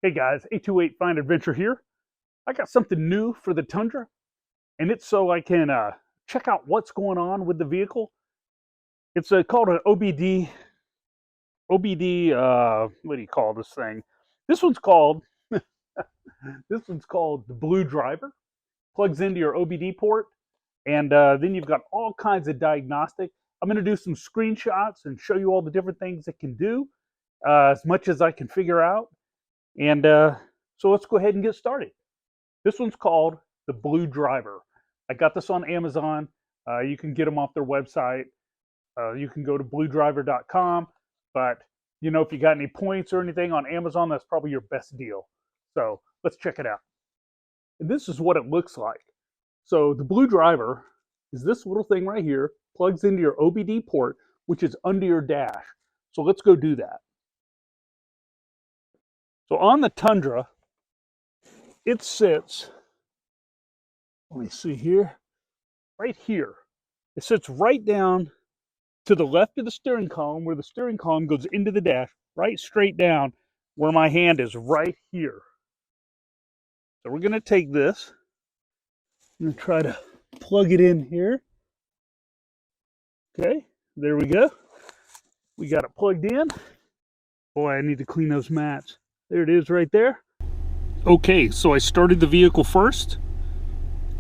Hey guys, 828 Fine Adventure here. I got something new for the Tundra, and it's so I can check out what's going on with the vehicle. It's called an OBD. What do you call this thing? This one's called this one's called the BlueDriver. Plugs into your OBD port, and then you've got all kinds of diagnostic. I'm going to do some screenshots and show you all the different things it can do, as much as I can figure out. And so let's go ahead and get started. This one's called the BlueDriver. I got this on Amazon. You can get them off their website. You can go to BlueDriver.com. But, you know, if you got any points or anything on Amazon, that's probably your best deal. So let's check it out. And this is what it looks like. So the BlueDriver is this little thing right here, plugs into your OBD port, which is under your dash. So let's go do that. So on the Tundra, it sits, let me see here, right here. It sits right down to the left of the steering column, where the steering column goes into the dash, right straight down where my hand is, right here. So we're going to take this, I'm going to try to plug it in here. Okay, there we go. We got it plugged in. Boy, I need to clean those mats. There it is right there. Okay, so I started the vehicle first.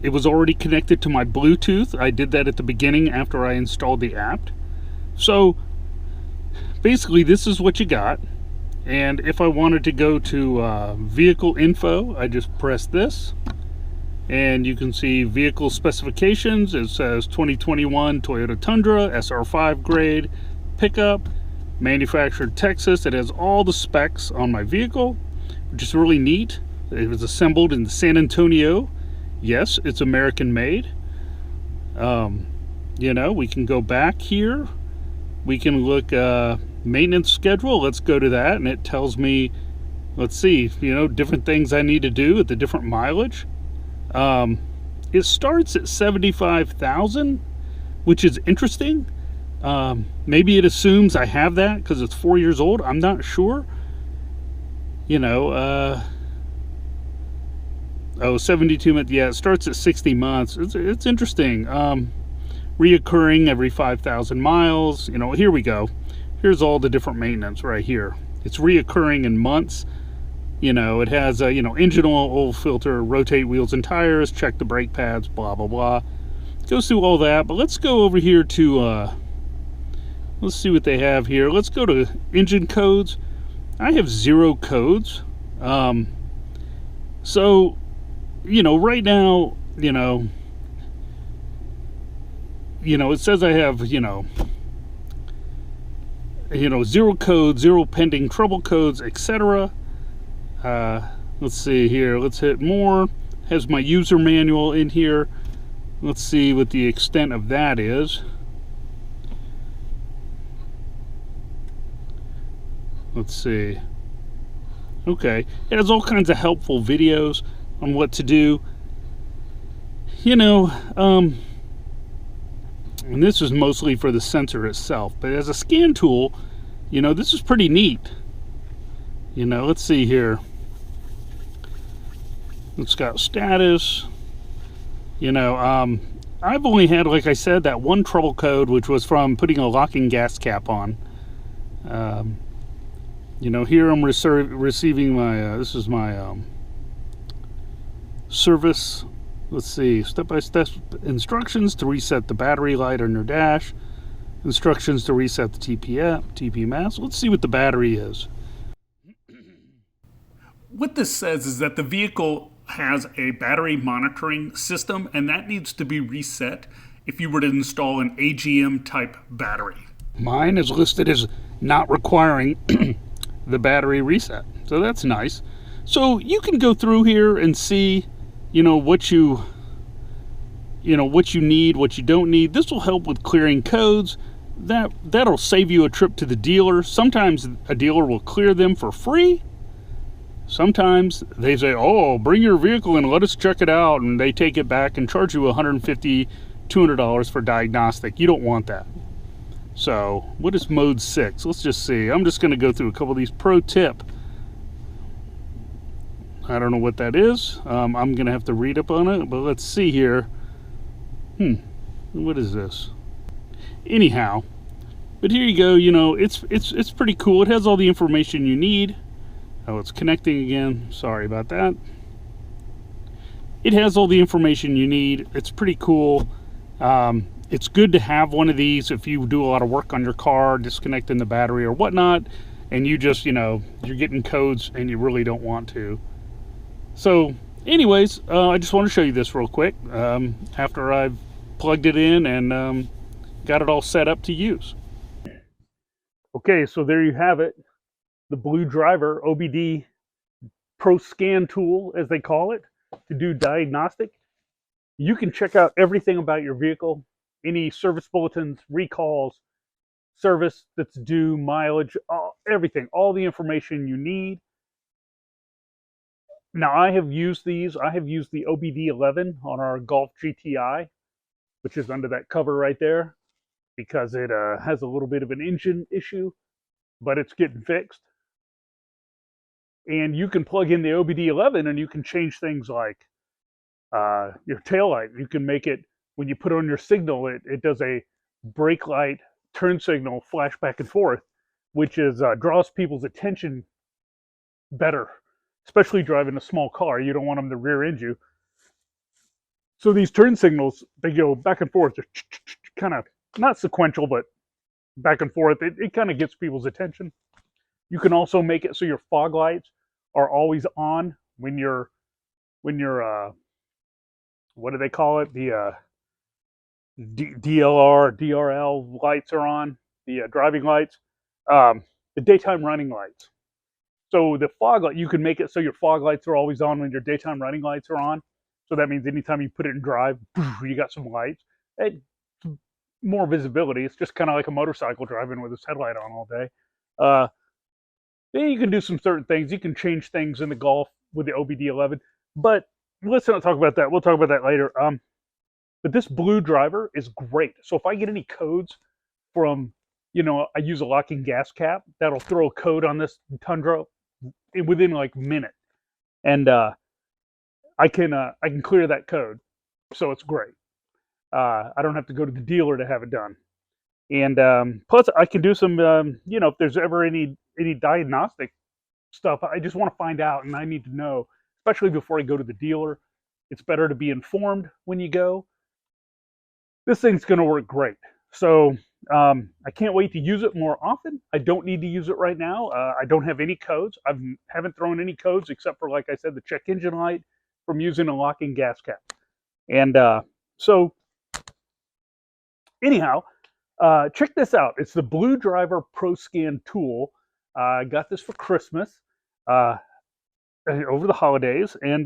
It was already connected to my Bluetooth. I did that at the beginning after I installed the app. So basically this is what you got. And if I wanted to go to vehicle info, I just press this. And you can see vehicle specifications. It says 2021 Toyota Tundra, SR5 grade, pickup, manufactured Texas. It has all the specs on my vehicle, which is really neat. It was assembled in San Antonio. Yes, it's American made. You know, we can go back here. We can look maintenance schedule. Let's go to that, and it tells me, let's see, you know, different things I need to do at the different mileage. It starts at 75,000, which is interesting. Maybe it assumes I have that because it's 4 years old. I'm not sure. You know, 72 months. Yeah, it starts at 60 months. It's interesting. Reoccurring every 5,000 miles. You know, here we go. Here's all the different maintenance right here. It's reoccurring in months. You know, it has you know, engine oil filter, rotate wheels and tires, check the brake pads, blah blah blah. It goes through all that. But let's go over here to let's see what they have here. Let's go to engine codes. I have 0 codes. So, you know, right now, you know, it says I have, you know, 0 codes, 0 pending trouble codes, etc. Let's see here. Let's hit more. Has my user manual in here. Let's see what the extent of that is. Let's see. Okay, it has all kinds of helpful videos on what to do. You know, and this is mostly for the sensor itself, but as a scan tool, you know, this is pretty neat. You know, let's see here. It's got status. You know, I've only had, like I said, that one trouble code, which was from putting a locking gas cap on. You know, here I'm receiving my, this is my service. Let's see, step-by-step instructions to reset the battery light on your dash. Instructions to reset the TP mass. Let's see what the battery is. What this says is that the vehicle has a battery monitoring system, and that needs to be reset if you were to install an AGM type battery. Mine is listed as not requiring the battery reset, so that's nice. So you can go through here and see, you know, what you need, what you don't need. This will help with clearing codes. That'll save you a trip to the dealer. Sometimes a dealer will clear them for free. Sometimes they say, oh, bring your vehicle and let us check it out, and they take it back and charge you $150, $200 for diagnostic. You don't want that. So what is mode 6? Let's just see. I'm just going to go through a couple of these. Pro tip: I don't know what that is. I'm going to have to read up on it, but let's see here. What is this? Anyhow, but here you go. You know, it's pretty cool. It has all the information you need. Oh, it's connecting again. Sorry about that. It has all the information you need. It's pretty cool. It's good to have one of these if you do a lot of work on your car, disconnecting the battery or whatnot, and you just, you know, you're getting codes and you really don't want to. So anyways, I just want to show you this real quick after I've plugged it in and got it all set up to use. Okay, so there you have it. The BlueDriver OBD Pro Scan tool, as they call it, to do diagnostic. You can check out everything about your vehicle, any service bulletins, recalls, service that's due, mileage, everything, all the information you need. Now, I have used these. I have used the OBDII on our Golf GTI, which is under that cover right there, because it has a little bit of an engine issue, but it's getting fixed. And you can plug in the OBDII and you can change things like your taillight. You can make it, when you put on your signal, it does a brake light turn signal flash back and forth, which is draws people's attention better, especially driving a small car. You don't want them to rear end you. So these turn signals, they go back and forth. They're kind of not sequential, but back and forth. It kind of gets people's attention. You can also make it so your fog lights are always on when you're what do they call it? The DLR, DRL lights are on, the driving lights, the daytime running lights. So the fog light, you can make it so your fog lights are always on when your daytime running lights are on. So that means anytime you put it in drive, you got some lights. It's more visibility. It's just kind of like a motorcycle driving with its headlight on all day. Then you can do some certain things. You can change things in the Golf with the OBDII, but let's not talk about that. We'll talk about that later. But this BlueDriver is great. So if I get any codes from, you know, I use a locking gas cap, that'll throw a code on this Tundra within like a minute, and I can clear that code. So it's great. I don't have to go to the dealer to have it done. And plus, I can do some, you know, if there's ever any diagnostic stuff, I just want to find out, and I need to know, especially before I go to the dealer. It's better to be informed when you go. This thing's going to work great. So I can't wait to use it more often. I don't need to use it right now. I don't have any codes. I haven't thrown any codes except for, like I said, the check engine light from using a locking gas cap. And so anyhow, check this out. It's the BlueDriver Pro Scan tool. I got this for Christmas over the holidays, and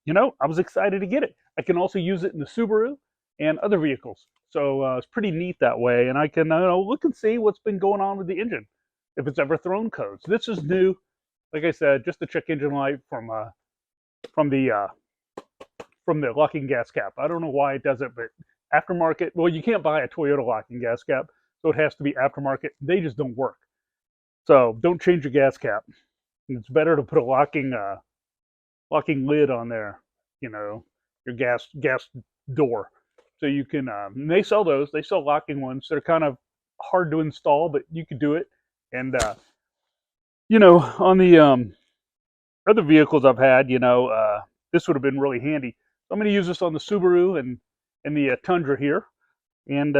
you know, I was excited to get it. I can also use it in the Subaru and other vehicles, so it's pretty neat that way. And I can look and see what's been going on with the engine, if it's ever thrown codes. This is new, like I said, just the check engine light from the locking gas cap. I don't know why it does it, but aftermarket. Well, you can't buy a Toyota locking gas cap, so it has to be aftermarket. They just don't work. So don't change your gas cap. It's better to put a locking lid on there. You know, your gas door. So you can. They sell those. They sell locking ones. They're kind of hard to install, but you can do it. And you know, on the other vehicles I've had, you know, this would have been really handy. So I'm going to use this on the Subaru and the Tundra here. And,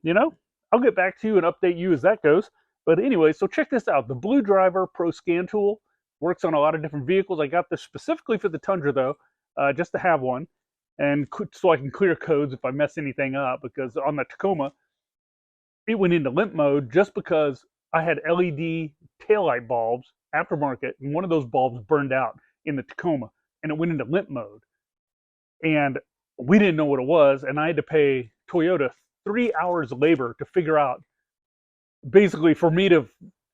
you know, I'll get back to you and update you as that goes. But anyway, so check this out. The BlueDriver Pro Scan tool works on a lot of different vehicles. I got this specifically for the Tundra, though, just to have one. And so I can clear codes if I mess anything up. Because on the Tacoma, it went into limp mode just because I had LED taillight bulbs, aftermarket, and one of those bulbs burned out in the Tacoma. And it went into limp mode. And we didn't know what it was, and I had to pay Toyota 3 hours of labor to figure out, basically for me to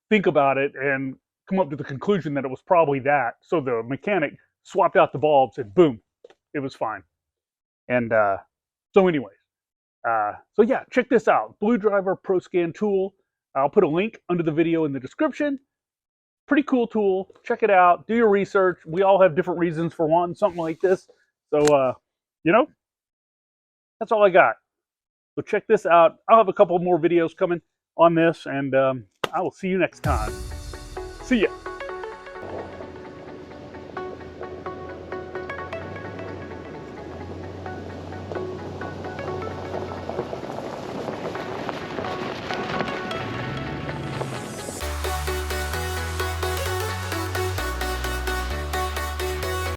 think about it and come up to the conclusion that it was probably that. So the mechanic swapped out the bulbs and boom, it was fine. And so anyways, so yeah, check this out. BlueDriver Pro Scan tool. I'll put a link under the video in the description. pretty cool tool. Check it out. Do your research. We all have different reasons for wanting something like this. So, you know, that's all I got. So check this out. I'll have a couple more videos coming on this, and I will see you next time. See ya.